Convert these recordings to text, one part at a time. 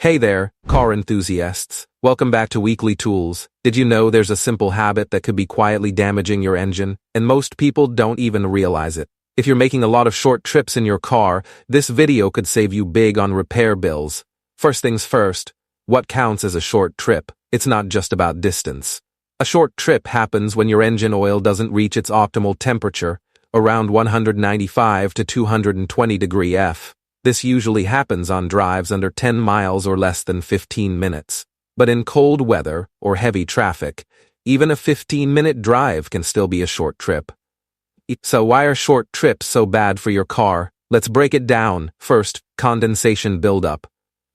Hey there, car enthusiasts. Welcome back to Weekly Tools. Did you know there's a simple habit that could be quietly damaging your engine, and most people don't even realize it? If you're making a lot of short trips in your car, this video could save you big on repair bills. First things first, what counts as a short trip? It's not just about distance. A short trip happens when your engine oil doesn't reach its optimal temperature, around 195 to 220 degree F. This usually happens on drives under 10 miles or less than 15 minutes. But in cold weather or heavy traffic, even a 15-minute drive can still be a short trip. So why are short trips so bad for your car? Let's break it down. First, condensation buildup.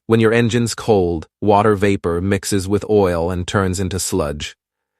When your engine's cold, water vapor mixes with oil and turns into sludge.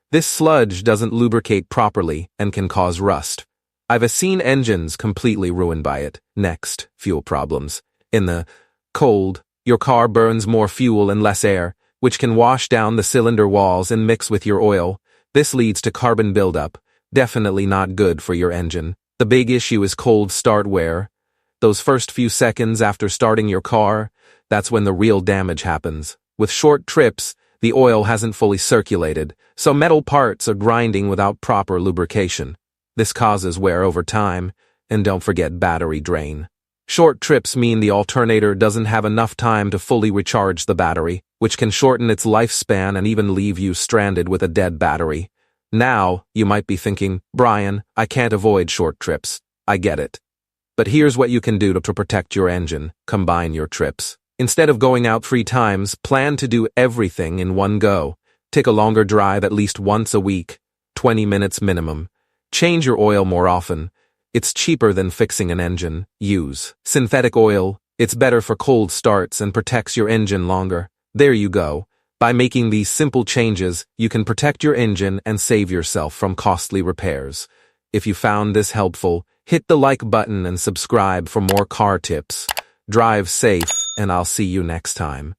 This sludge doesn't lubricate properly and can cause rust. I've seen engines completely ruined by it. Next, fuel problems. In the cold, your car burns more fuel and less air, which can wash down the cylinder walls and mix with your oil. This leads to carbon buildup. Definitely not good for your engine. The big issue is cold start wear. Those first few seconds after starting your car, that's when the real damage happens. With short trips, the oil hasn't fully circulated, so metal parts are grinding without proper lubrication. This causes wear over time, and don't forget battery drain. Short trips mean the alternator doesn't have enough time to fully recharge the battery, which can shorten its lifespan and even leave you stranded with a dead battery. Now, you might be thinking, Brian, I can't avoid short trips. I get it. But here's what you can do to protect your engine. Combine your trips. Instead of going out 3 times, plan to do everything in one go. Take a longer drive at least once a week, 20 minutes minimum. Change your oil more often. It's cheaper than fixing an engine. Use synthetic oil. It's better for cold starts and protects your engine longer. There you go. By making these simple changes, you can protect your engine and save yourself from costly repairs. If you found this helpful, hit the like button and subscribe for more car tips. Drive safe, and I'll see you next time.